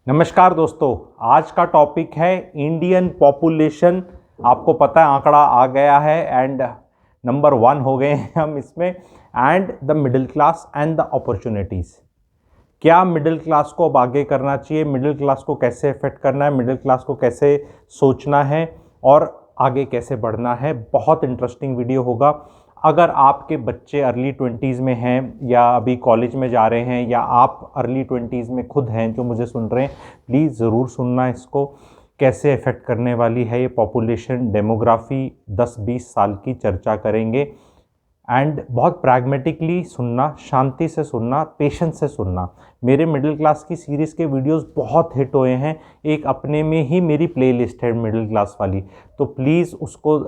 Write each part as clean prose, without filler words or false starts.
नमस्कार दोस्तों, आज का टॉपिक है इंडियन पॉपुलेशन। आपको पता है आंकड़ा आ गया है एंड नंबर 1 हो गए हैं हम इसमें। And the middle class and the opportunities. क्या मिडिल क्लास को अब आगे करना चाहिए, मिडिल क्लास को कैसे इफेक्ट करना है, मिडिल क्लास को कैसे सोचना है और आगे कैसे बढ़ना है। बहुत इंटरेस्टिंग वीडियो होगा। अगर आपके बच्चे अर्ली 20s में हैं या अभी कॉलेज में जा रहे हैं या आप अर्ली 20s में खुद हैं जो मुझे सुन रहे हैं, प्लीज़ ज़रूर सुनना इसको। कैसे इफ़ेक्ट करने वाली है ये पॉपुलेशन डेमोग्राफी, 10-20 साल की चर्चा करेंगे। एंड बहुत प्रैग्मेटिकली सुनना, शांति से सुनना, पेशेंस से सुनना। मेरे मिडिल क्लास की सीरीज़ के वीडियोस बहुत हिट हुए हैं। एक अपने में ही मेरी प्लेलिस्ट है मिडिल क्लास वाली, तो प्लीज़ उसको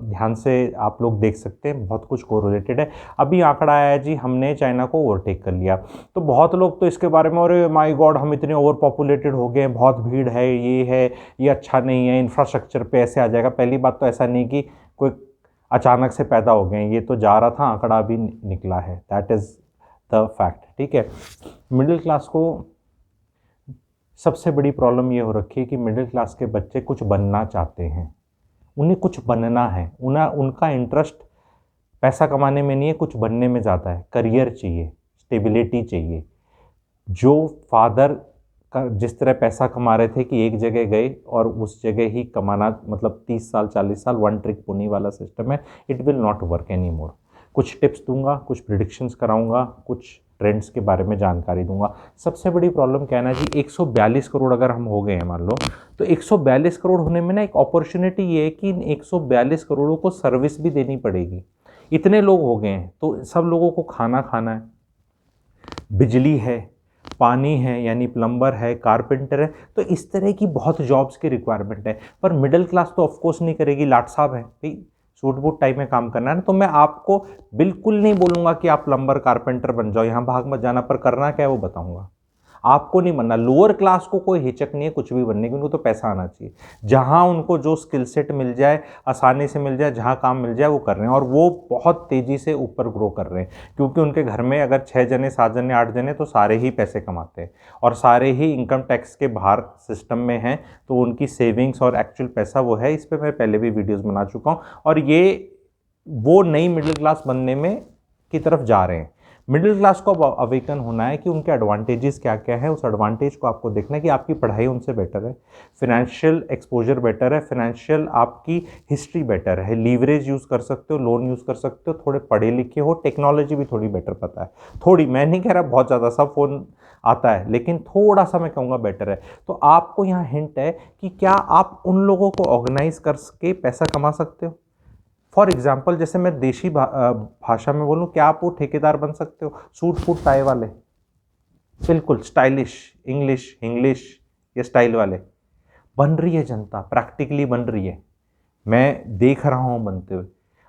ध्यान से आप लोग देख सकते हैं। बहुत कुछ कोरिलेटेड है। अभी आंकड़ा आया है जी, हमने चाइना को ओवरटेक कर लिया। तो बहुत लोग तो इसके बारे में, अरे माय गॉड हम इतने ओवर पॉपुलेटेड हो गए, बहुत भीड़ है, ये अच्छा नहीं है, इंफ्रास्ट्रक्चर पे ऐसे आ जाएगा। पहली बात तो ऐसा नहीं कि कोई अचानक से पैदा हो गए, ये तो जा रहा था, आंकड़ा भी निकला है। That is the fact. ठीक है। मिडिल क्लास को सबसे बड़ी प्रॉब्लम ये हो रखी है कि मिडिल क्लास के बच्चे कुछ बनना चाहते हैं, उन्हें कुछ बनना है। उनका इंटरेस्ट पैसा कमाने में नहीं है, कुछ बनने में ज़्यादा है। करियर चाहिए, स्टेबिलिटी चाहिए। जो फादर का जिस तरह पैसा कमा रहे थे कि एक जगह गए और उस जगह ही कमाना, मतलब 30 साल 40 साल वन ट्रिक पोनी वाला सिस्टम है। It will not work any more. कुछ टिप्स दूंगा, कुछ प्रिडिक्शंस कराऊंगा, कुछ ट्रेंड्स के बारे में जानकारी दूंगा। सबसे बड़ी प्रॉब्लम क्या है ना जी, 142 करोड़ अगर हम हो गए हैं मान लो, तो 142 करोड़ होने में ना एक अपॉर्चुनिटी ये है कि इन 142 करोड़ों को सर्विस भी देनी पड़ेगी। इतने लोग हो गए हैं तो सब लोगों को खाना खाना है, बिजली है, पानी है यानी प्लम्बर है, कारपेंटर है। तो इस तरह की बहुत जॉब्स की रिक्वायरमेंट है। पर मिडिल क्लास तो ऑफकोर्स नहीं करेगी। लाट साहब है भाई, सूट बूट टाइप में काम करना है ना, तो मैं आपको बिल्कुल नहीं बोलूँगा कि आप प्लम्बर कारपेंटर बन जाओ, यहाँ भाग मत जाना। पर करना क्या है वो बताऊँगा। आपको नहीं बनना। लोअर क्लास को कोई हिचक नहीं है कुछ भी बनने की, उनको तो पैसा आना चाहिए। जहाँ उनको जो स्किल सेट मिल जाए, आसानी से मिल जाए, जहाँ काम मिल जाए वो कर रहे हैं। और वो बहुत तेज़ी से ऊपर ग्रो कर रहे हैं, क्योंकि उनके घर में अगर 6 जने 7 जने 8 जने तो सारे ही पैसे कमाते हैं और सारे ही इनकम टैक्स के बाहर सिस्टम में हैं। तो उनकी सेविंग्स और एक्चुअल पैसा वो है। इस पर मैं पहले भी वीडियोज़ बना चुका हूँ। और ये वो नई मिडिल क्लास बनने में की तरफ जा रहे हैं। मिडिल क्लास को अब अवेकन होना है कि उनके एडवांटेजेस क्या क्या है। उस एडवांटेज को आपको देखना है कि आपकी पढ़ाई उनसे बेटर है, फिनेंशियल एक्सपोजर बेटर है, फिनेंशियल आपकी हिस्ट्री बेटर है, लीवरेज यूज़ कर सकते हो, लोन यूज़ कर सकते हो, थोड़े पढ़े लिखे हो, टेक्नोलॉजी भी थोड़ी बेटर पता है। थोड़ी, मैं नहीं कह रहा बहुत ज़्यादा, सब फ़ोन आता है, लेकिन थोड़ा सा मैं कहूँगा बेटर है। तो आपको यहाँ हिंट है कि क्या आप उन लोगों को ऑर्गेनाइज करके पैसा कमा सकते हो। फॉर एग्जाम्पल, जैसे मैं देशी भाषा में बोलूँ, क्या आप वो ठेकेदार बन सकते हो, सूट फूट टाई वाले, बिल्कुल स्टाइलिश, इंग्लिश ये स्टाइल वाले। बन रही है जनता, प्रैक्टिकली बन रही है, मैं देख रहा हूँ बनते हुए।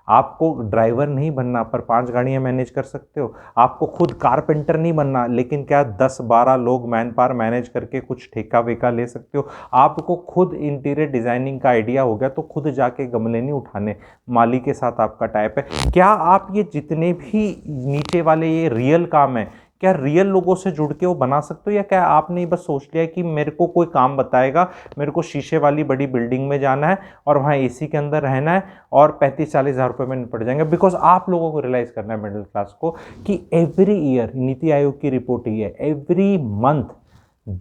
आपको ड्राइवर नहीं बनना पर 5 गाड़ियाँ मैनेज कर सकते हो। आपको खुद कारपेंटर नहीं बनना, लेकिन क्या 10-12 लोग मैन पावर मैनेज करके कुछ ठेका वेका ले सकते हो। आपको खुद इंटीरियर डिज़ाइनिंग का आइडिया हो गया तो खुद जाके गमले नहीं उठाने, माली के साथ आपका टाइप है। क्या आप ये जितने भी नीचे वाले ये रियल काम है, क्या रियल लोगों से जुड़ के वो बना सकते हो, या क्या आपने बस सोच लिया कि मेरे को कोई काम बताएगा, मेरे को शीशे वाली बड़ी बिल्डिंग में जाना है और वहाँ एसी के अंदर रहना है और 35-40 हज़ार रुपये में निपट जाएंगे। बिकॉज आप लोगों को रियलाइज़ करना है मिडिल क्लास को कि एवरी ईयर, नीति आयोग की रिपोर्ट ही है, एवरी मंथ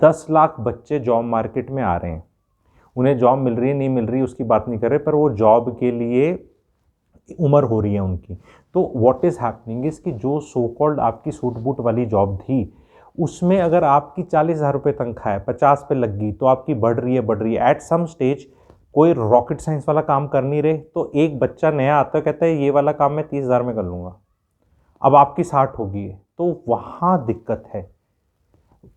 10 लाख बच्चे जॉब मार्केट में आ रहे हैं। उन्हें जॉब मिल रही है नहीं मिल रही उसकी बात नहीं कर रहे, पर वो जॉब के लिए उम्र हो रही है उनकी। तो व्हाट इज़ हैपनिंग इज़ कि जो सो कॉल्ड आपकी सूट बूट वाली जॉब थी, उसमें अगर आपकी 40,000 रुपये तनख्वाह है, 50 पे लग गई तो आपकी बढ़ रही है। एट सम स्टेज कोई रॉकेट साइंस वाला काम कर नहीं रहे तो एक बच्चा नया आता है, कहता है ये वाला काम मैं 30,000 में कर लूँगा। अब आपकी 60 होगी है, तो वहाँ दिक्कत है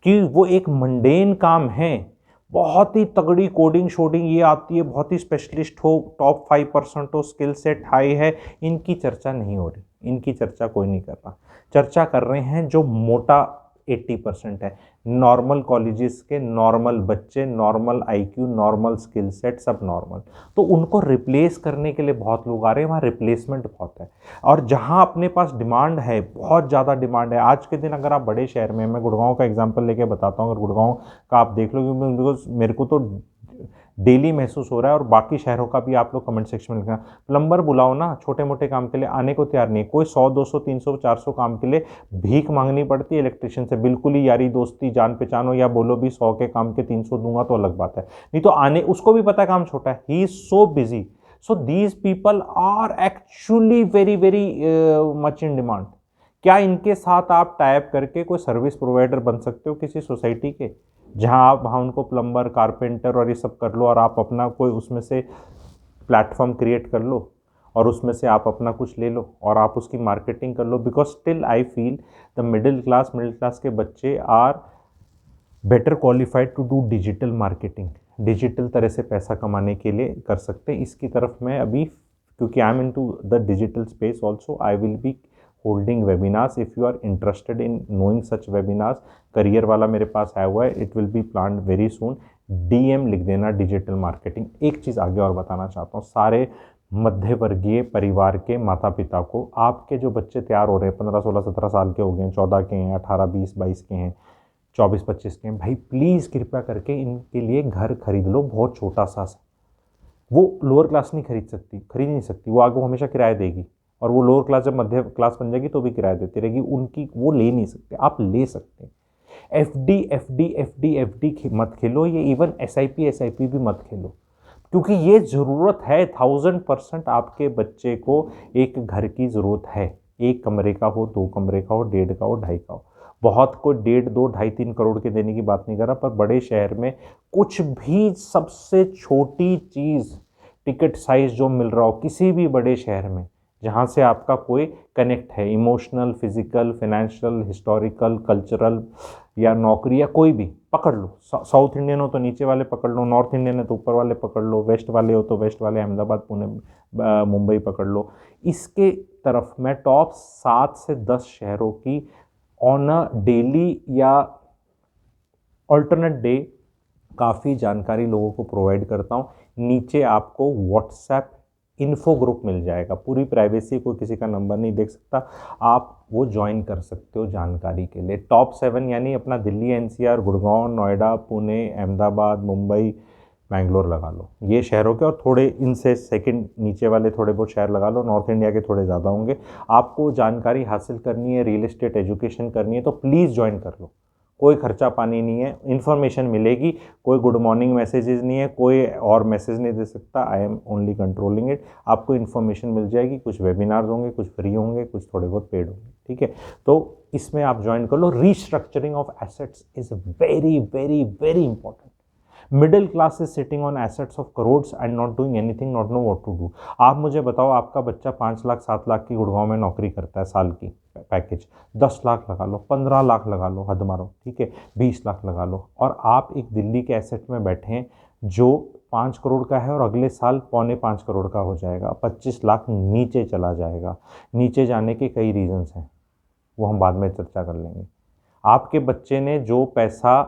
कि वो एक मंडेन काम है। बहुत ही तगड़ी कोडिंग शोडिंग ये आती है, बहुत ही स्पेशलिस्ट हो, टॉप 5% हो, स्किल सेट हाई है, इनकी चर्चा नहीं हो रही। इनकी चर्चा कोई नहीं कर रहा। चर्चा कर रहे हैं जो मोटा 80% है। नॉर्मल कॉलेजेस के नॉर्मल बच्चे, normal IQ, normal skill set, सब नॉर्मल, तो उनको रिप्लेस करने के लिए बहुत लोग आ रहे हैं, वहाँ रिप्लेसमेंट बहुत है। और जहाँ अपने पास डिमांड है, बहुत ज़्यादा डिमांड है, आज के दिन अगर आप बड़े शहर में, मैं गुड़गांव का एग्जांपल लेके बताता हूँ, अगर गुड़गांव का आप देख लो, बिकॉज मेरे को तो डेली महसूस हो रहा है, और बाकी शहरों का भी आप लोग कमेंट सेक्शन में लिखना। प्लम्बर बुलाओ ना, छोटे मोटे काम के लिए आने को तैयार नहीं, कोई 100 200 300 400 काम के लिए भीख मांगनी पड़ती है इलेक्ट्रिशियन से, बिल्कुल ही यारी दोस्ती जान पहचान हो, या बोलो भी 100 के काम के 300 दूंगा तो अलग बात है, नहीं तो आने, उसको भी पता है काम छोटा है, he is so busy. So these people are actually very very much in demand. क्या इनके साथ आप टाइप करके कोई सर्विस प्रोवाइडर बन सकते हो किसी सोसाइटी के, जहां आप वहाँ उनको प्लम्बर, कारपेंटर और ये सब कर लो, और आप अपना कोई उसमें से प्लेटफॉर्म क्रिएट कर लो, और उसमें से आप अपना कुछ ले लो और आप उसकी मार्केटिंग कर लो। Because still I feel the middle class के बच्चे are better qualified to do digital marketing, digital तरह से पैसा कमाने के लिए कर सकते हैं। इसकी तरफ मैं अभी, क्योंकि I am in to the digital space also, I will be holding webinars. If you are interested in knowing such webinars, career वाला मेरे पास आया हुआ है, it will be planned very soon. DM लिख देना डिजिटल मार्केटिंग। एक चीज़ आगे और बताना चाहता हूँ सारे मध्य वर्गीय परिवार के माता पिता को, आपके जो बच्चे तैयार हो रहे हैं 15 16 17 साल के हो गए हैं, 14 के हैं, 18 20 22 के हैं, 24 25 के हैं, भाई प्लीज़ कृपया करके इनके लिए घर खरीद लो, बहुत छोटा सा। वो लोअर क्लास नहीं खरीद नहीं सकती, वो आगे वो हमेशा किराया देगी, और वो लोअर क्लास जब मध्य क्लास बन जाएगी तो भी किराया देती रहेगी, उनकी वो ले नहीं सकते, आप ले सकते हैं। एफ डी मत खेलो, ये इवन SIP भी मत खेलो, क्योंकि ये ज़रूरत है। 1000% आपके बच्चे को एक घर की ज़रूरत है, एक कमरे का हो, 2 कमरे का हो, 1.5 का हो, 2.5 का हो। बहुत को 1.5 2 2.5 3 करोड़ के देने की बात नहीं कर रहा, पर बड़े शहर में कुछ भी सबसे छोटी चीज़, टिकट साइज जो मिल रहा हो किसी भी बड़े शहर में, जहाँ से आपका कोई कनेक्ट है, emotional, physical, financial, historical, cultural, या नौकरी, या कोई भी पकड़ लो। साउथ इंडियन हो तो नीचे वाले पकड़ लो, नॉर्थ इंडियन है तो ऊपर वाले पकड़ लो, वेस्ट वाले हो तो वेस्ट वाले, अहमदाबाद, पुणे, मुंबई पकड़ लो। इसके तरफ मैं टॉप 7 से 10 शहरों की ऑन अ डेली या ऑल्टरनेट डे काफ़ी जानकारी लोगों को प्रोवाइड करता हूँ। नीचे आपको व्हाट्सएप इन्फो ग्रुप मिल जाएगा, पूरी प्राइवेसी, कोई किसी का नंबर नहीं देख सकता, आप वो ज्वाइन कर सकते हो जानकारी के लिए। टॉप 7 यानी अपना दिल्ली, NCR, गुड़गांव, नोएडा, पुणे, अहमदाबाद, मुंबई, बैंगलोर लगा लो, ये शहरों के, और थोड़े इनसे सेकंड नीचे वाले थोड़े बहुत शहर लगा लो, नॉर्थ इंडिया के थोड़े ज़्यादा होंगे। आपको जानकारी हासिल करनी है, रियल एस्टेट एजुकेशन करनी है, तो प्लीज़ ज्वाइन कर लो, कोई खर्चा पानी नहीं है, इन्फॉर्मेशन मिलेगी, कोई गुड मॉर्निंग मैसेजेस नहीं है, कोई और मैसेज नहीं दे सकता, I am only controlling it. आपको इन्फॉर्मेशन मिल जाएगी, कुछ वेबिनार्स होंगे, कुछ फ्री होंगे, कुछ थोड़े बहुत पेड होंगे, ठीक है। तो इसमें आप ज्वाइन कर लो। Restructuring of assets is very very very important. Middle class is sitting on assets of crores and not doing anything, not know what to do. आप मुझे बताओ, आपका बच्चा 5 लाख 7 लाख की गुड़गांव में नौकरी करता है साल की पैकेज, 10 लाख लगा लो, 15 लाख लगा लो, हद मारो, ठीक है, 20 लाख लगा लो, और आप एक दिल्ली के एसेट में बैठे हैं जो 5 करोड़ का है और अगले साल 4.25 करोड़ का हो जाएगा, 25 लाख नीचे चला जाएगा। नीचे जाने के कई रीजंस हैं, वो हम बाद में चर्चा कर लेंगे। आपके बच्चे ने जो पैसा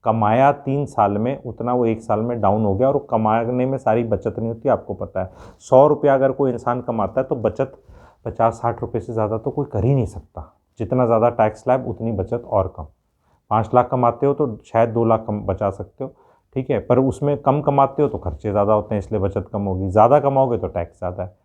कमाया 3 साल में, उतना वो 1 साल में डाउन हो गया, और कमाने में सारी बचत नहीं होती, आपको पता है। 100 रुपया अगर कोई इंसान कमाता है तो बचत 50-60 रुपये से ज़्यादा तो कोई कर ही नहीं सकता। जितना ज़्यादा टैक्स स्लैब उतनी बचत और कम। 5 लाख कमाते हो तो शायद 2 लाख कम बचा सकते हो, ठीक है, पर उसमें कम कमाते हो तो खर्चे ज़्यादा होते हैं, इसलिए बचत कम होगी। ज़्यादा कमाओगे तो टैक्स ज़्यादा है।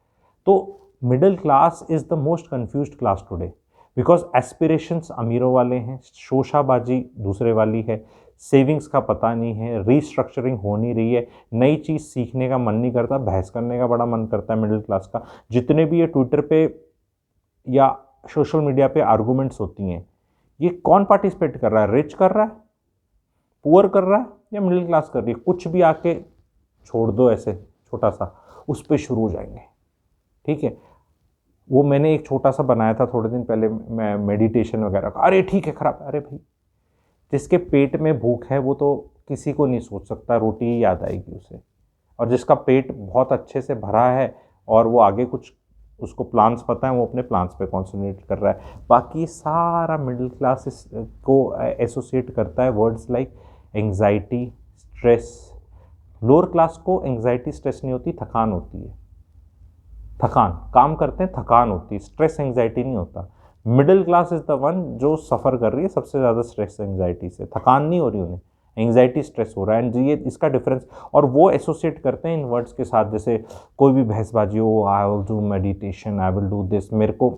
तो middle class is the most confused class today, because aspirations अमीरों वाले हैं, शोशाबाजी दूसरे वाली है, सेविंग्स का पता नहीं है, रीस्ट्रक्चरिंग हो नहीं रही है, नई चीज़ सीखने का मन नहीं करता, बहस करने का बड़ा मन करता है मिडिल क्लास का। जितने भी ये ट्विटर पे या सोशल मीडिया पे आर्गूमेंट्स होती हैं, ये कौन पार्टिसिपेट कर रहा है? रिच कर रहा है, पुअर कर रहा है, या मिडिल क्लास कर रही है? कुछ भी आके छोड़ दो ऐसे छोटा सा, उस पर शुरू हो जाएंगे, ठीक है। वो मैंने एक छोटा सा बनाया था थोड़े दिन पहले, मैं मेडिटेशन वगैरह का, अरे ठीक है खराब, अरे भाई जिसके पेट में भूख है वो तो किसी को नहीं सोच सकता, रोटी ही याद आएगी उसे। और जिसका पेट बहुत अच्छे से भरा है और वो आगे कुछ उसको प्लान्स पता है, वो अपने प्लान्स पे कॉन्सेंट्रेट कर रहा है। बाकी सारा मिडिल क्लास को एसोसिएट करता है words like anxiety, stress. Lower class को एंग्जाइटी स्ट्रेस नहीं होती, थकान होती है। थकान, काम करते हैं थकान होती है, स्ट्रेस एंग्जाइटी नहीं होता। Middle class is the one जो सफ़र कर रही है सबसे ज़्यादा स्ट्रेस एंग्जाइटी से। थकान नहीं हो रही उन्हें, एंग्जाइटी स्ट्रेस हो रहा है। एंड ये इसका डिफरेंस, और वो एसोसिएट करते हैं इन वर्ड्स के साथ। जैसे कोई भी बहसबाजी हो, I will do meditation, I will do this. मेरे को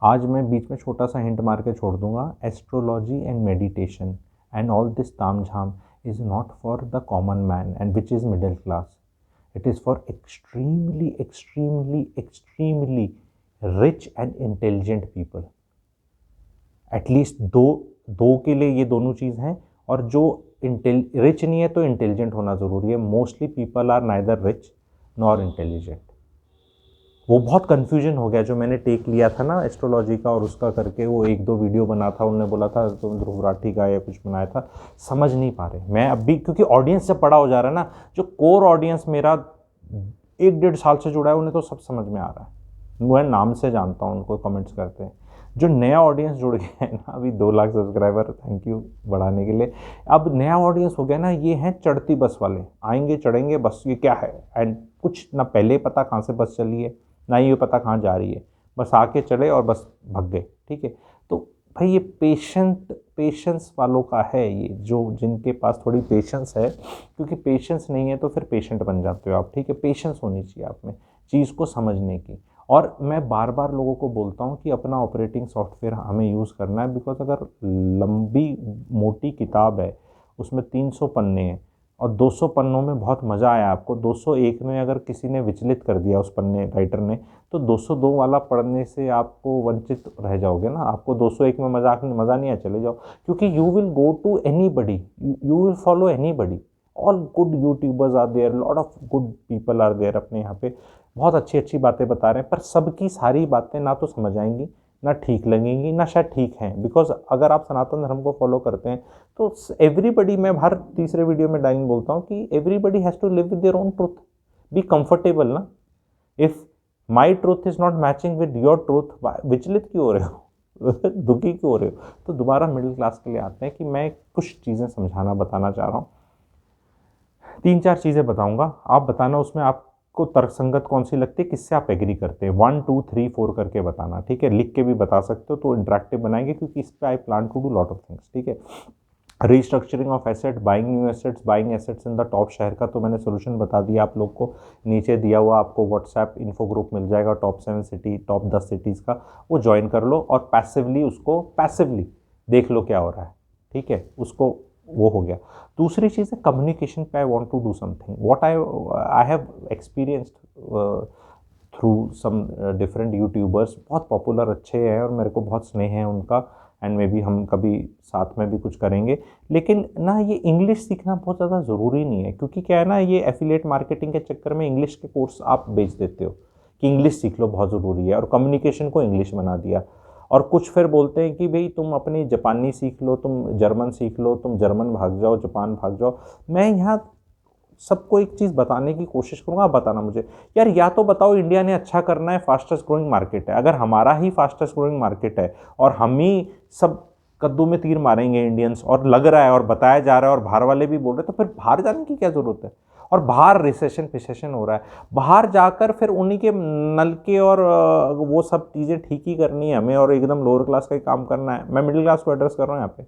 आज मैं बीच में छोटा सा हिंट मार के छोड़ दूंगा, astrology and meditation and all this ताम झाम is not for the common man and which is middle class. It is for extremely, extremely, extremely rich and intelligent people. At least दो के लिए ये दोनों चीज़ हैं। और जो रिच नहीं है तो इंटेलिजेंट होना ज़रूरी है। Mostly people are neither rich nor intelligent. वो बहुत कन्फ्यूजन हो गया जो मैंने टेक लिया था ना एस्ट्रोलॉजी का और उसका करके, वो 1-2 वीडियो बना था, उन्होंने बोला था तुम ध्रुव राठी का या कुछ बनाया था, समझ नहीं पा रहे। मैं अभी क्योंकि ऑडियंस जब बड़ा हो जा रहा है ना, जो कोर ऑडियंस मेरा 1-1.5 साल से जुड़ा है उन्हें तो सब समझ में आ रहा है। मैं नाम से जानता हूँ, उनको कमेंट्स करते हैं। जो नया ऑडियंस जुड़ गया है ना, अभी 2 लाख सब्सक्राइबर, थैंक यू बढ़ाने के लिए। अब नया ऑडियंस हो गया ना, ये हैं चढ़ती बस वाले, आएंगे चढ़ेंगे बस, ये क्या है। एंड कुछ ना पहले पता कहाँ से बस चली है, ना ये पता कहाँ जा रही है, बस आके चले और बस भग गए। ठीक है, तो भाई ये पेशेंस वालों का है, ये जो जिनके पास थोड़ी पेशेंस है, क्योंकि पेशेंस नहीं है तो फिर पेशेंट बन जाते हो आप। ठीक है, पेशेंस होनी चाहिए आप में चीज़ को समझने की। और मैं बार बार लोगों को बोलता हूँ कि अपना ऑपरेटिंग सॉफ्टवेयर हमें यूज़ करना है, बिकॉज अगर लंबी मोटी किताब है उसमें 300 पन्ने हैं और 200 पन्नों में बहुत मज़ा आया आपको, 201 में अगर किसी ने विचलित कर दिया उस पन्ने राइटर ने, तो 202 वाला पढ़ने से आपको वंचित रह जाओगे ना। आपको 201 में मज़ा नहीं आया, चले जाओ, क्योंकि you will go to anybody, you will follow anybody. All good YouTubers are there, lot of good people are there, अपने यहाँ पे बहुत अच्छी अच्छी बातें बता रहे हैं, पर सबकी सारी बातें ना तो समझ आएंगी, ना ठीक लगेंगी, ना शायद ठीक हैं। बिकॉज अगर आप सनातन धर्म को फॉलो करते हैं तो एवरीबडी, मैं हर तीसरे वीडियो में डाइन बोलता हूँ कि everybody has to live with their own truth, be comfortable ना। If my truth is not matching with your truth, विचलित क्यों हो रहे हो दुखी क्यों हो रहे हो। तो दोबारा मिडिल क्लास के लिए आते हैं कि मैं कुछ चीज़ें समझाना बताना चाह रहा हूँ। 3-4 चीज़ें बताऊँगा, आप बताना उसमें आपको तर्कसंगत कौन सी लगती है, किससे आप एग्री करते हैं। 1 2 3 4 करके बताना, ठीक है। लिख के भी बता सकते हो तो इंटरेक्टिव बनाएंगे, क्योंकि इस पर I plan to do lot of things, ठीक है। Restructuring of asset, buying new assets, buying assets in the top शहर का तो मैंने सोल्यूशन बता दिया आप लोग को। नीचे दिया हुआ आपको व्हाट्सएप इन्फो ग्रुप मिल जाएगा, टॉप 7 सिटी, टॉप 10 सिटीज़ का, वो ज्वाइन कर लो और पैसिवली देख लो क्या हो रहा है, ठीक है। उसको वो हो गया। दूसरी चीज़ है कम्युनिकेशन पे, I want to do something what I have experienced through some different YouTubers, बहुत पॉपुलर अच्छे हैं और मेरे को बहुत स्नेह है उनका, एंड मे बी हम कभी साथ में भी कुछ करेंगे। लेकिन ना ये इंग्लिश सीखना बहुत ज़्यादा ज़रूरी नहीं है, क्योंकि क्या है ना, ये एफिलिएट मार्केटिंग के चक्कर में इंग्लिश के कोर्स आप बेच देते हो कि इंग्लिश सीख लो बहुत ज़रूरी है, और कम्युनिकेशन को इंग्लिश बना दिया। और कुछ फिर बोलते हैं कि भाई तुम अपनी जापानी सीख लो, तुम जर्मन सीख लो, तुम जर्मन भाग जाओ, जापान भाग जाओ। मैं यहाँ सबको एक चीज़ बताने की कोशिश करूँगा, आप बताना मुझे यार, या तो बताओ इंडिया ने अच्छा करना है, फास्टेस्ट ग्रोइंग मार्केट है। अगर हमारा ही फास्टेस्ट ग्रोइंग मार्केट है और हम ही सब कद्दू में तीर मारेंगे इंडियंस, और लग रहा है और बताया जा रहा है और बाहर वाले भी बोल रहे हैं, तो फिर बाहर जाने की क्या ज़रूरत है। और बाहर रिसेशन पिसेशन हो रहा है, बाहर जाकर फिर उन्हीं के नलके और वो सब चीज़ें ठीक ही करनी है हमें, और एकदम लोअर क्लास का ही काम करना है। मैं मिडिल क्लास को एड्रेस कर रहा हूँ यहाँ पे।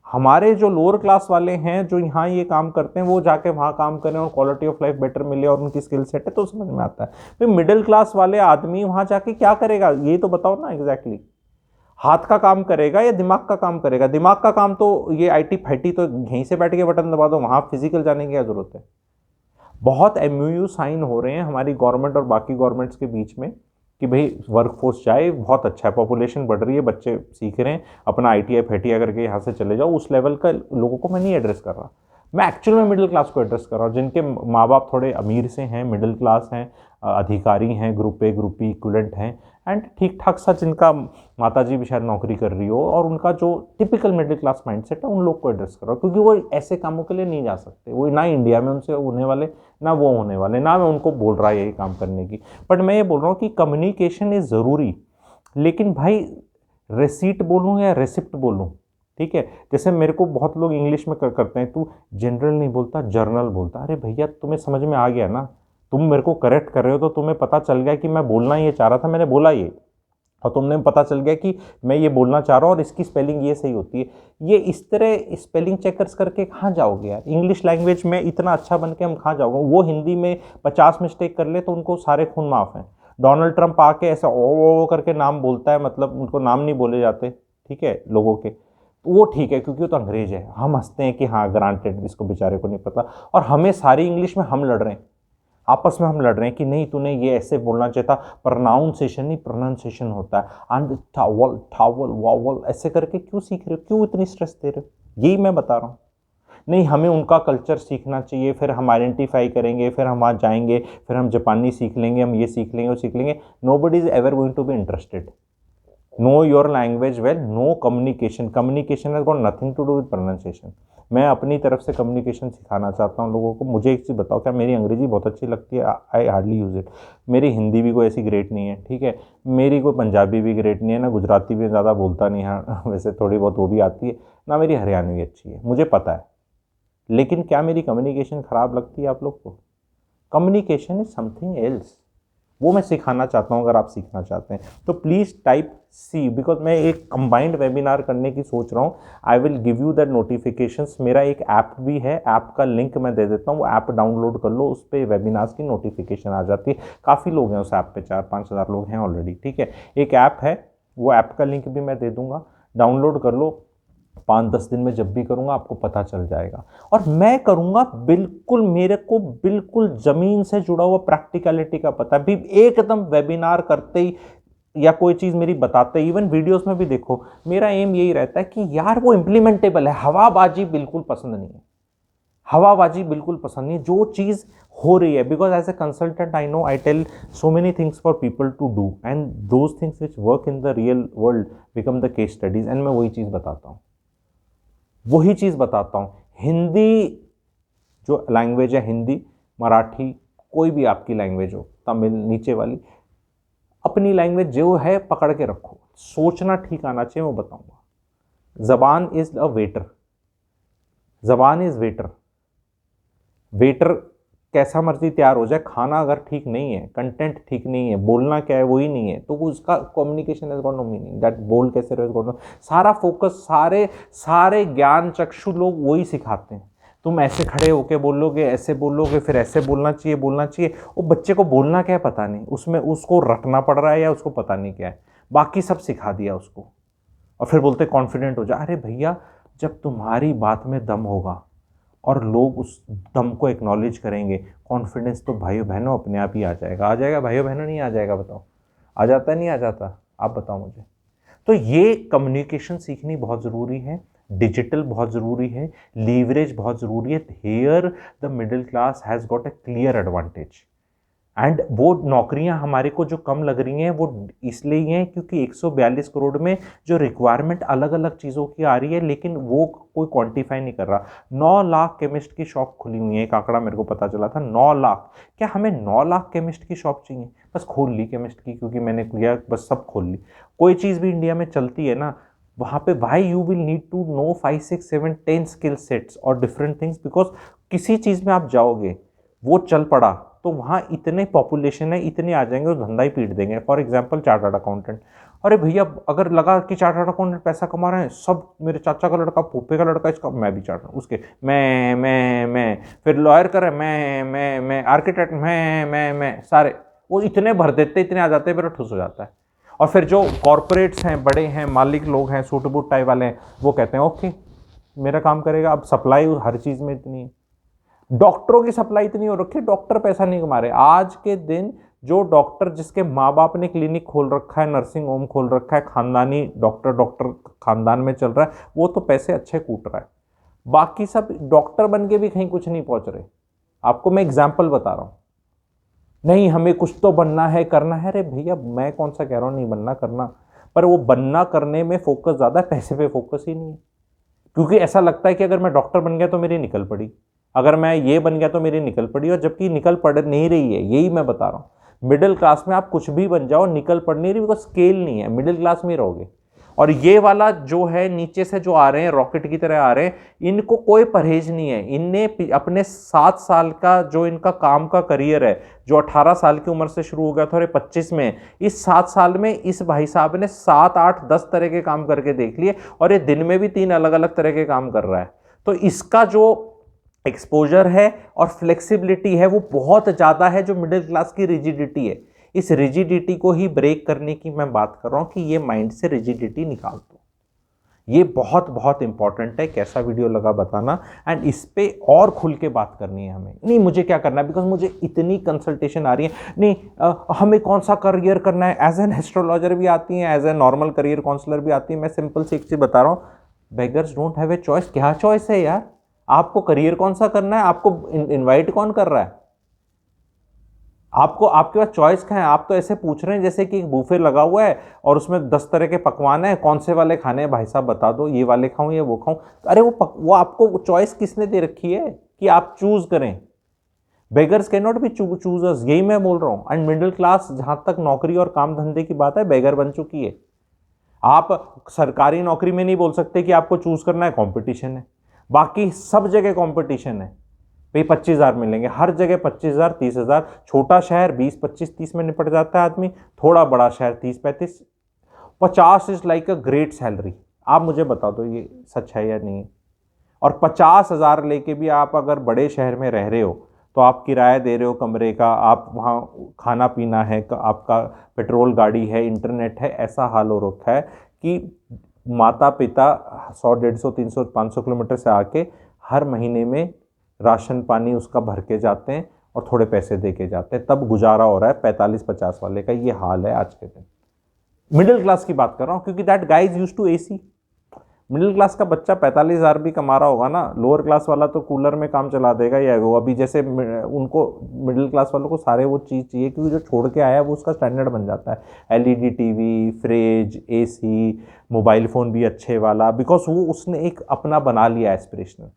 हमारे जो लोअर क्लास वाले हैं जो यहाँ ये काम करते हैं, वो जाके वहाँ काम करें और क्वालिटी ऑफ लाइफ बेटर मिले और उनकी स्किल सेट है, तो समझ में आता है। फिर मिडिल क्लास वाले आदमी वहाँ जाके क्या करेगा, ये तो बताओ ना एग्जैक्टली। हाथ का काम करेगा या दिमाग का काम करेगा। दिमाग का काम तो ये आईटी फाइटी तो यहीं से बैठ के बटन दबा दो, वहाँ फिजिकल जाने की क्या जरूरत है। बहुत एमओयू साइन हो रहे हैं हमारी गवर्नमेंट और बाकी गवर्नमेंट्स के बीच में कि भाई वर्कफोर्स जाए, बहुत अच्छा है, पॉपुलेशन बढ़ रही है, बच्चे सीख रहे हैं, अपना आईटीआई फैटिया करके यहाँ से चले जाओ। उस लेवल का लोगों को मैं नहीं एड्रेस कर रहा, मैं एक्चुअल में मिडिल क्लास को एड्रेस कर रहा हूँ, जिनके माँ बाप थोड़े अमीर से हैं, मिडिल क्लास हैं, अधिकारी हैं, group A group B equivalent हैं, एंड ठीक ठाक सा जिनका माताजी भी शायद नौकरी कर रही हो, और उनका जो टिपिकल मिडिल क्लास माइंडसेट है, उन लोग को एड्रेस कर रहा हूँ। क्योंकि वो ऐसे कामों के लिए नहीं जा सकते, वो ना इंडिया में उनसे होने वाले, ना वो होने वाले, ना मैं उनको बोल रहा यही काम करने की। बट मैं ये बोल रहा हूँ कि कम्युनिकेशन इज़ ज़रूरी, लेकिन भाई रेसिट बोलूँ या रेसिप्ट बोलूँ, ठीक है। जैसे मेरे को बहुत लोग इंग्लिश में करते हैं, तू जनरल नहीं बोलता जर्नल बोलता। अरे भैया तुम्हें समझ में आ गया ना, तुम मेरे को करेक्ट कर रहे हो तो तुम्हें पता चल गया कि मैं बोलना ये चाह रहा था, मैंने बोला ये, और तुमने पता चल गया कि मैं ये बोलना चाह रहा हूँ और इसकी स्पेलिंग ये सही होती है। ये इस तरह स्पेलिंग चेकर्स करके कहाँ जाओगे यार? इंग्लिश लैंग्वेज में इतना अच्छा बन के हम कहाँ जाओगे? वो हिंदी में 50 मिस्टेक कर ले तो उनको सारे खून माफ हैं। डोनाल्ड ट्रंप आके ऐसा ओ करके नाम बोलता है, मतलब उनको नाम नहीं बोले जाते, ठीक है, लोगों के, तो वो ठीक है क्योंकि वो तो अंग्रेज है। हम हंसते हैं कि हाँ ग्रांटेड, इसको बेचारे को नहीं पता, और हमें सारी इंग्लिश में हम लड़ रहे हैं, आपस में हम लड़ रहे हैं कि नहीं तूने ये ऐसे बोलना चाहिए था, प्रोनाउंसिएशन नहीं प्रोनाउंसिएशन होता है, अंड टावल टावल वावल ऐसे करके क्यों सीख रहे हो, क्यों इतनी स्ट्रेस दे रहे हो? यही मैं बता रहा हूँ। नहीं, हमें उनका कल्चर सीखना चाहिए, फिर हम आइडेंटिफाई करेंगे, फिर हम वहाँ जाएंगे, फिर हम जापानी सीख लेंगे, हम ये सीख लेंगे, वो सीख लेंगे। Nobody is ever going to be interested. Know your language well, no communication. Communication has got nothing to do with pronunciation. मैं अपनी तरफ से कम्युनिकेशन सिखाना चाहता हूँ लोगों को। मुझे एक चीज़ बताओ, क्या मेरी अंग्रेजी बहुत अच्छी लगती है? I hardly use it. मेरी हिंदी भी कोई ऐसी ग्रेट नहीं है, ठीक है, मेरी कोई पंजाबी भी ग्रेट नहीं है, ना गुजराती भी ज़्यादा बोलता नहीं है वैसे थोड़ी बहुत वो भी आती है, ना मेरी हरियाणवी अच्छी है, मुझे पता है। लेकिन क्या मेरी कम्युनिकेशन ख़राब लगती है आप लोग को? कम्युनिकेशन इज समथिंग एल्स, वो मैं सिखाना चाहता हूँ। अगर आप सीखना चाहते हैं तो प्लीज़ टाइप सी, बिकॉज मैं एक कंबाइंड वेबिनार करने की सोच रहा हूँ। I will give you that notifications. मेरा एक ऐप भी है, ऐप का लिंक मैं दे देता हूँ, वो ऐप डाउनलोड कर लो, उस पर वेबिनार्स की नोटिफिकेशन आ जाती है। काफ़ी लोग हैं उस ऐप पे, 4-5 हज़ार लोग हैं ऑलरेडी, ठीक है। एक ऐप है, वो ऐप का लिंक भी मैं दे दूँगा, डाउनलोड कर लो। 5-10 दिन में जब भी करूँगा आपको पता चल जाएगा। और मैं करूँगा बिल्कुल, मेरे को बिल्कुल ज़मीन से जुड़ा हुआ प्रैक्टिकलिटी का पता है। अभी एकदम वेबिनार करते ही या कोई चीज़ मेरी बताते, इवन वीडियोस में भी देखो, मेरा एम यही रहता है कि यार वो इम्प्लीमेंटेबल है। हवाबाजी बिल्कुल पसंद नहीं है, हवाबाजी बिल्कुल पसंद नहीं है, जो चीज़ हो रही है। Because as a consultant I know, I tell so many things for people to do, and those things which work in the real world become the case studies, एंड मैं वही चीज़ बताता हूँ, वही चीज़ बताता हूँ। हिंदी जो लैंग्वेज है, हिंदी, मराठी, कोई भी आपकी लैंग्वेज हो, तमिल नीचे वाली, अपनी लैंग्वेज जो है पकड़ के रखो। सोचना ठीक आना चाहिए, मैं बताऊंगा। जबान इज अ वेटर, जबान इज वेटर। वेटर कैसा मर्जी तैयार हो जाए, खाना अगर ठीक नहीं है, कंटेंट ठीक नहीं है, बोलना क्या है वही नहीं है, तो वो उसका communication is got no meaning. That बोल कैसे रहे, गॉट नो। सारा फोकस, सारे सारे ज्ञान चक्षु लोग वही सिखाते हैं। तुम ऐसे खड़े होके बोलोगे, ऐसे बोलोगे, फिर ऐसे बोलना चाहिए, बोलना चाहिए। वो बच्चे को बोलना क्या है पता नहीं, उसमें उसको रटना पड़ रहा है या उसको पता नहीं क्या है, बाकी सब सिखा दिया उसको। और फिर बोलते कॉन्फिडेंट हो जा। अरे भैया, जब तुम्हारी बात में दम होगा और लोग उस दम को एक्नॉलेज करेंगे, कॉन्फिडेंस तो भाइयों बहनों अपने आप ही आ जाएगा। आ जाएगा भाइयों बहनों, नहीं आ जाएगा? बताओ, आ जाता है नहीं आ जाता? आप बताओ मुझे। तो ये कम्युनिकेशन सीखनी बहुत ज़रूरी है, डिजिटल बहुत ज़रूरी है, लीवरेज बहुत ज़रूरी है। Here the middle class has got a clear advantage. And वो नौकरियां हमारे को जो कम लग रही हैं वो इसलिए हैं क्योंकि 142 करोड़ में जो रिक्वायरमेंट अलग अलग चीज़ों की आ रही है, लेकिन वो कोई क्वांटिफाई नहीं कर रहा। 9 लाख केमिस्ट की शॉप खुली हुई है, एक आंकड़ा मेरे को पता चला था, 9 लाख। क्या हमें 9 लाख केमिस्ट की शॉप चाहिए? बस खोल ली केमिस्ट की, क्योंकि मैंने किया, बस सब खोल ली। कोई चीज़ भी इंडिया में चलती है ना, वहाँ पे why you will need to know 5, 6, 7, 10 skill sets और डिफरेंट थिंग्स, बिकॉज किसी चीज़ में आप जाओगे, वो चल पड़ा तो वहाँ इतने पॉपुलेशन है, इतने आ जाएंगे, वो धंधा ही पीट देंगे। For example chartered accountant. अरे भैया, अगर लगा कि चार्टर्ड अकाउंटेंट पैसा कमा रहे हैं, सब मेरे चाचा का लड़का, फूफे का लड़का, इसका मैं भी चार्टर्ड, उसके मैं फिर लॉयर करे, मैं आर्किटेक्ट, मैं सारे वो इतने भर देते, इतने आ जाते हैं, मेरा ठुस हो जाता है। और फिर जो कॉरपोरेट्स हैं, बड़े हैं, मालिक लोग हैं, सूट बूट टाई वाले हैं, वो कहते हैं ओके मेरा काम करेगा। अब सप्लाई हर चीज़ में इतनी है, डॉक्टरों की सप्लाई इतनी हो रखी है, डॉक्टर पैसा नहीं कमा रहे आज के दिन। जो डॉक्टर जिसके माँ बाप ने क्लिनिक खोल रखा है, नर्सिंग होम खोल रखा है, खानदानी डॉक्टर खानदान में चल रहा है, वो तो पैसे अच्छे कूट रहा है। बाकी सब डॉक्टर बन के भी कहीं कुछ नहीं पहुंच रहे। आपको मैं एग्जाम्पल बता रहा हूं। नहीं, हमें कुछ तो बनना है, करना है। अरे भैया, मैं कौन सा कह रहा हूं नहीं बनना करना, पर वो बनना करने में फोकस ज्यादा है, पैसे पे फोकस ही नहीं है। क्योंकि ऐसा लगता है कि अगर मैं डॉक्टर बन गया तो मेरी निकल पड़ी। अगर मैं ये बन गया तो मेरी निकल पड़ी, और जबकि निकल पड़ नहीं रही है, यही मैं बता रहा हूँ। मिडिल क्लास में आप कुछ भी बन जाओ, निकल पड़ नहीं रही, बिकॉज स्केल नहीं है, मिडिल क्लास में ही रहोगे। और ये वाला जो है नीचे से जो आ रहे हैं रॉकेट की तरह आ रहे हैं, इनको कोई परहेज नहीं है। इनने अपने 7 साल का जो इनका काम का करियर है, जो 18 साल की उम्र से शुरू हो गया था और ये 25 में, इस 7 साल में इस भाई साहब ने 7, 8, 10 तरह के काम करके देख लिए, और ये दिन में भी 3 अलग अलग तरह के काम कर रहा है। तो इसका जो एक्सपोजर है और फ्लेक्सिबिलिटी है वो बहुत ज़्यादा है, जो मिडिल क्लास की रिजिडिटी है। इस रिजिडिटी को ही ब्रेक करने की मैं बात कर रहा हूँ कि ये माइंड से रिजिडिटी निकाल दो। ये बहुत बहुत इंपॉर्टेंट है। कैसा वीडियो लगा बताना, एंड इस पे और खुल के बात करनी है हमें। नहीं मुझे क्या करना है, बिकॉज मुझे इतनी कंसल्टेशन आ रही है, नहीं हमें कौन सा करियर करना है, एज एन एस्ट्रोलॉजर भी आती हैं, as a normal career counsellor भी आती है। मैं सिंपल सी एक चीज़ बता रहा हूँ, beggars don't have a choice. क्या चॉइस है यार, आपको करियर कौन सा करना है, आपको इनवाइट कौन कर रहा है, आपको आपके पास चॉइस क्या है। आप तो ऐसे पूछ रहे हैं जैसे कि एक बूफे लगा हुआ है और उसमें 10 तरह के पकवान हैं, कौन से वाले खाने हैं भाई साहब बता दो, ये वाले खाऊं या वो खाऊं। अरे वो आपको चॉइस किसने दे रखी है कि आप चूज करें। Beggars can not be choosers, यही मैं बोल रहा हूं। एंड मिडिल क्लास जहां तक नौकरी और काम धंधे की बात है, बेगर बन चुकी है। आप सरकारी नौकरी में नहीं बोल सकते कि आपको चूज करना है, कॉम्पिटिशन है। बाकी सब जगह कॉम्पिटिशन है भाई, 25,000 मिलेंगे हर जगह, 25,000, 30,000। छोटा शहर 20, 25, 30 में निपट जाता है आदमी, थोड़ा बड़ा शहर 30, 35, 50 is like a great salary. आप मुझे बता दो ये सच है या नहीं है। और 50,000 लेके भी आप अगर बड़े शहर में रह रहे हो, तो आप किराया दे रहे हो कमरे का, आप वहाँ खाना पीना है, आपका पेट्रोल गाड़ी है, इंटरनेट है। ऐसा हाल हो रखा है कि माता पिता 100, 150, 300, 500 किलोमीटर से आके हर महीने में राशन पानी उसका भर के जाते हैं और थोड़े पैसे दे के जाते हैं, तब गुजारा हो रहा है 45-50 वाले का। ये हाल है आज के दिन। मिडिल क्लास की बात कर रहा हूँ, क्योंकि that guys use to AC. Middle class का बच्चा 45,000 भी कमा रहा होगा ना, लोअर क्लास वाला तो कूलर में काम चला देगा। या वो अभी जैसे उनको मिडिल क्लास वालों को सारे वो चीज़ चाहिए, क्योंकि जो छोड़ के आया वो उसका स्टैंडर्ड बन जाता है। LED TV, fridge, AC, mobile phone भी अच्छे वाला, बिकॉज वो उसने एक अपना बना लिया एस्पिरेशनल।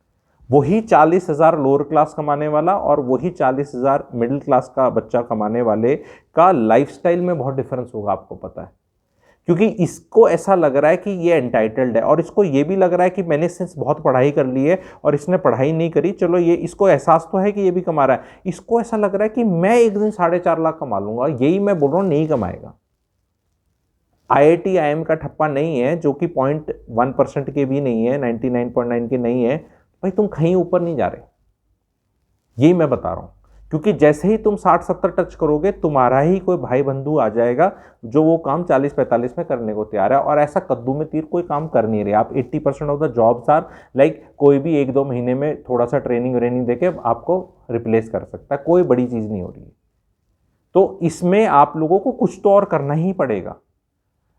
वही 40,000 लोअर क्लास कमाने वाला और वही 40,000 मिडिल क्लास का बच्चा कमाने वाले का लाइफस्टाइल में बहुत डिफरेंस होगा, आपको पता है। क्योंकि इसको ऐसा लग रहा है कि ये एंटाइटल्ड है, और इसको ये भी लग रहा है कि मैंने सिंस बहुत पढ़ाई कर ली है और इसने पढ़ाई नहीं करी, चलो ये इसको एहसास तो है कि ये भी कमा रहा है, इसको ऐसा लग रहा है कि मैं एक दिन 4.5 लाख कमा लूंगा। यही मैं बोल रहा हूँ, नहीं कमाएगा। IIT IIM का ठप्पा नहीं है, जो कि 0.1% के भी नहीं है, 99.9 के नहीं है भाई, तुम कहीं ऊपर नहीं जा रहे। यही मैं बता रहा हूं, क्योंकि जैसे ही तुम 60-70 टच करोगे, तुम्हारा ही कोई भाई बंधु आ जाएगा जो वो काम 40-45 में करने को तैयार है। और ऐसा कद्दू में तीर कोई काम कर नहीं रहे आप। 80% of the jobs are like, कोई भी 1-2 महीने में थोड़ा सा ट्रेनिंग व्रेनिंग देके आपको रिप्लेस कर सकता है, कोई बड़ी चीज नहीं हो रही है। तो इसमें आप लोगों को कुछ तो और करना ही पड़ेगा,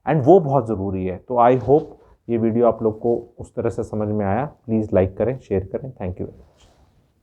एंड वो बहुत ज़रूरी है। तो आई होप ये वीडियो आप लोग को उस तरह से समझ में आया। प्लीज़ लाइक करें, शेयर करें। Thank you very much.